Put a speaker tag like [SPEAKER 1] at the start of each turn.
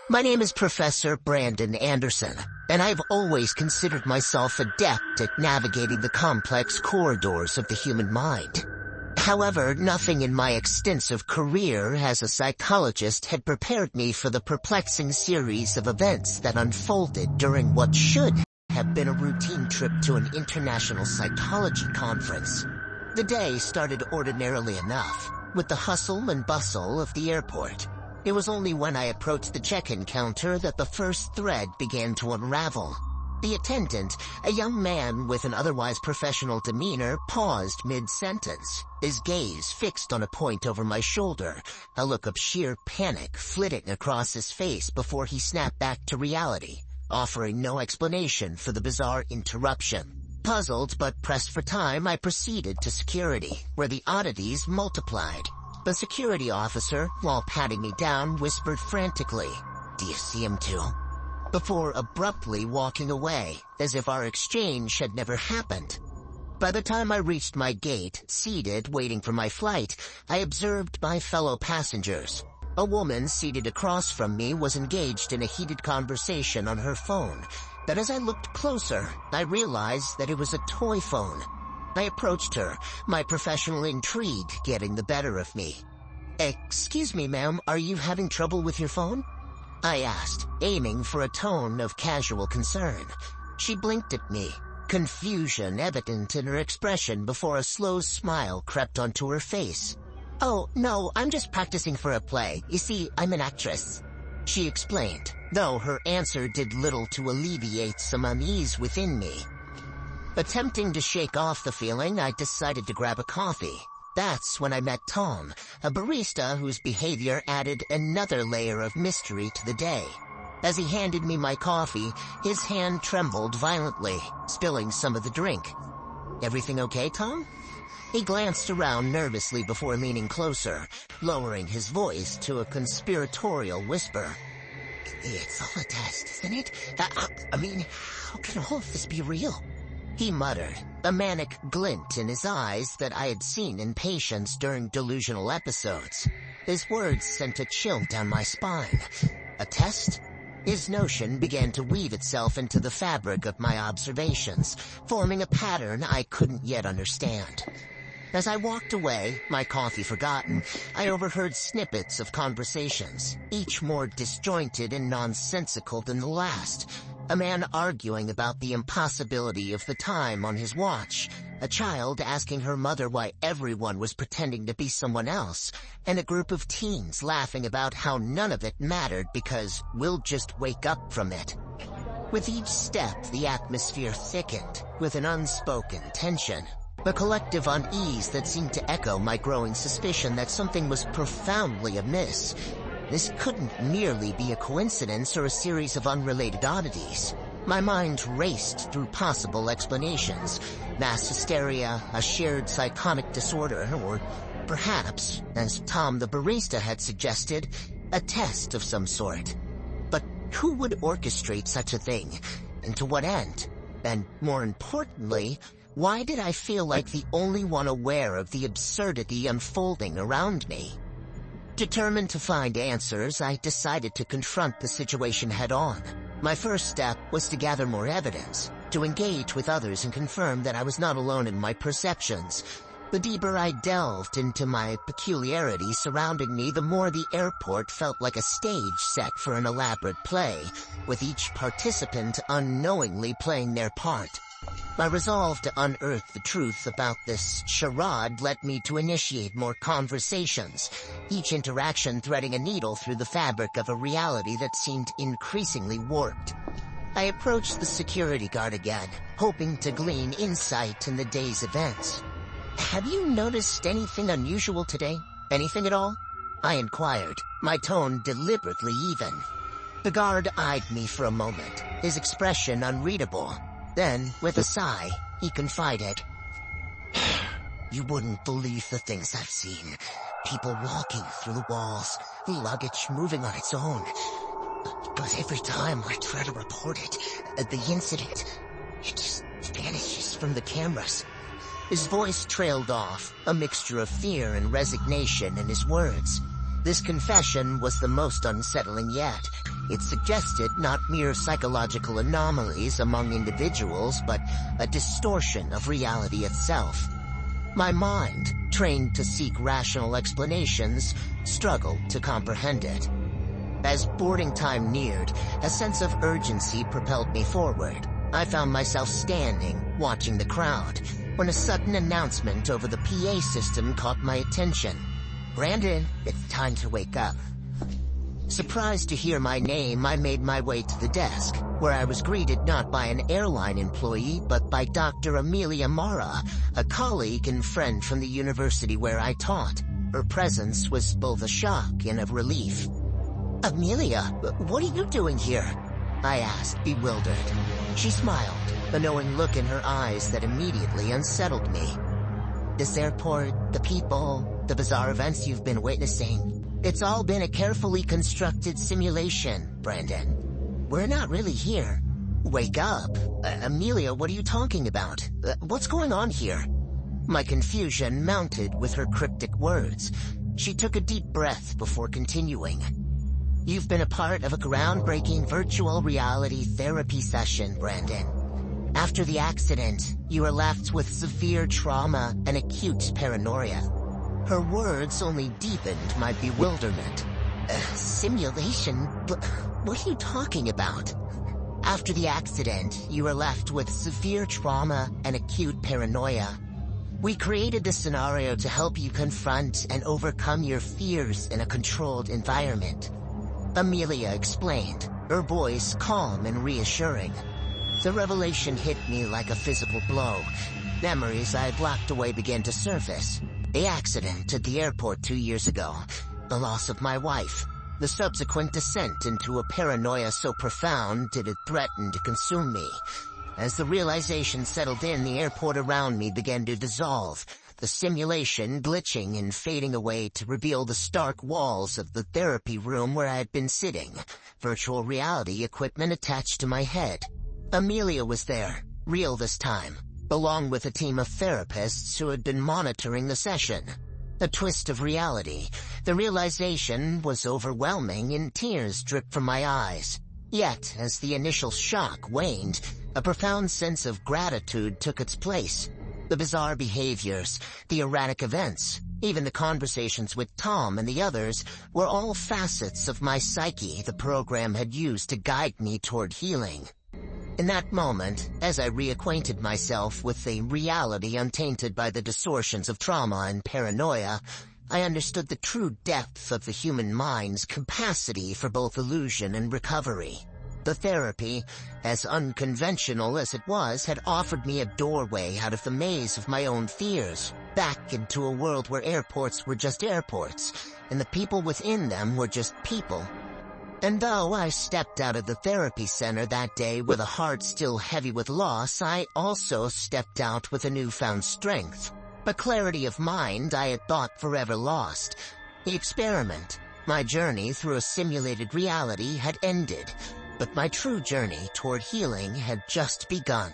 [SPEAKER 1] My name is Professor Brandon Anderson, and I've always considered myself adept at navigating the complex corridors of the human mind. However, nothing in my extensive career as a psychologist had prepared me for the perplexing series of events that unfolded during what should have been a routine trip to an international psychology conference. The day started ordinarily enough, with the hustle and bustle of the airport. It was only when I approached the check-in counter that the first thread began to unravel. The attendant, a young man with an otherwise professional demeanor, paused mid-sentence, his gaze fixed on a point over my shoulder, a look of sheer panic flitting across his face before he snapped back to reality, offering no explanation for the bizarre interruption. Puzzled but pressed for time, I proceeded to security, where the oddities multiplied. The security officer, while patting me down, whispered frantically, "Do you see him too?" Before abruptly walking away, as if our exchange had never happened. By the time I reached my gate, seated, waiting for my flight, I observed my fellow passengers. A woman seated across from me was engaged in a heated conversation on her phone, but as I looked closer, I realized that it was a toy phone. I approached her, my professional intrigue getting the better of me. "Excuse me, ma'am, are you having trouble with your phone?" I asked, aiming for a tone of casual concern. She blinked at me, confusion evident in her expression before a slow smile crept onto her face. "Oh, no, I'm just practicing for a play. You see, I'm an actress," she explained, though her answer did little to alleviate some unease within me. Attempting to shake off the feeling, I decided to grab a coffee. That's when I met Tom, a barista whose behavior added another layer of mystery to the day. As he handed me my coffee, his hand trembled violently, spilling some of the drink. "Everything okay, Tom?" He glanced around nervously before leaning closer, lowering his voice to a conspiratorial whisper. "It's all a test, isn't it? I mean, how can all of this be real?" He muttered, a manic glint in his eyes that I had seen in patients during delusional episodes. His words sent a chill down my spine. A test? His notion began to weave itself into the fabric of my observations, forming a pattern I couldn't yet understand. As I walked away, my coffee forgotten, I overheard snippets of conversations, each more disjointed and nonsensical than the last. A man arguing about the impossibility of the time on his watch, a child asking her mother why everyone was pretending to be someone else, and a group of teens laughing about how none of it mattered because we'll just wake up from it. With each step, the atmosphere thickened, with an unspoken tension. A collective unease that seemed to echo my growing suspicion that something was profoundly amiss. This couldn't merely be a coincidence or a series of unrelated oddities. My mind raced through possible explanations. Mass hysteria, a shared psychotic disorder, or perhaps, as Tom the barista had suggested, a test of some sort. But who would orchestrate such a thing? And to what end? And more importantly, why did I feel like the only one aware of the absurdity unfolding around me? Determined to find answers, I decided to confront the situation head-on. My first step was to gather more evidence, to engage with others and confirm that I was not alone in my perceptions. The deeper I delved into my peculiarities surrounding me, the more the airport felt like a stage set for an elaborate play, with each participant unknowingly playing their part. My resolve to unearth the truth about this charade led me to initiate more conversations, each interaction threading a needle through the fabric of a reality that seemed increasingly warped. I approached the security guard again, hoping to glean insight in the day's events. "Have you noticed anything unusual today? Anything at all?" I inquired, my tone deliberately even. The guard eyed me for a moment, his expression unreadable. Then, with a sigh, he confided, "You wouldn't believe the things I've seen. People walking through the walls, luggage moving on its own. But every time I try to report it, the incident, it just vanishes from the cameras." His voice trailed off, a mixture of fear and resignation in his words. This confession was the most unsettling yet. It suggested not mere psychological anomalies among individuals, but a distortion of reality itself. My mind, trained to seek rational explanations, struggled to comprehend it. As boarding time neared, a sense of urgency propelled me forward. I found myself standing, watching the crowd, when a sudden announcement over the PA system caught my attention. "Brandon, it's time to wake up." Surprised to hear my name, I made my way to the desk, where I was greeted not by an airline employee, but by Dr. Amelia Mara, a colleague and friend from the university where I taught. Her presence was both a shock and a relief. "Amelia, what are you doing here?" I asked, bewildered. She smiled, a knowing look in her eyes that immediately unsettled me. "This airport, the people, the bizarre events you've been witnessing, it's all been a carefully constructed simulation, Brandon. We're not really here." "Wake up. Amelia, what are you talking about? What's going on here?" My confusion mounted with her cryptic words. She took a deep breath before continuing. "You've been a part of a groundbreaking virtual reality therapy session, Brandon. After the accident, you were left with severe trauma and acute paranoia." Her words only deepened my bewilderment. "Simulation? What are you talking about?" "After the accident, you were left with severe trauma and acute paranoia. We created this scenario to help you confront and overcome your fears in a controlled environment," Amelia explained, her voice calm and reassuring. The revelation hit me like a physical blow. Memories I had locked away began to surface. The accident at the airport 2 years ago, the loss of my wife, the subsequent descent into a paranoia so profound it had threatened to consume me. As the realization settled in, the airport around me began to dissolve, the simulation glitching and fading away to reveal the stark walls of the therapy room where I had been sitting, virtual reality equipment attached to my head. Amelia was there, real this time, along with a team of therapists who had been monitoring the session. A twist of reality. The realization was overwhelming and tears dripped from my eyes. Yet, as the initial shock waned, a profound sense of gratitude took its place. The bizarre behaviors, the erratic events, even the conversations with Tom and the others were all facets of my psyche the program had used to guide me toward healing. In that moment, as I reacquainted myself with a reality untainted by the distortions of trauma and paranoia, I understood the true depth of the human mind's capacity for both illusion and recovery. The therapy, as unconventional as it was, had offered me a doorway out of the maze of my own fears, back into a world where airports were just airports, and the people within them were just people. And though I stepped out of the therapy center that day with a heart still heavy with loss, I also stepped out with a newfound strength, a clarity of mind I had thought forever lost. The experiment, my journey through a simulated reality, had ended, but my true journey toward healing had just begun.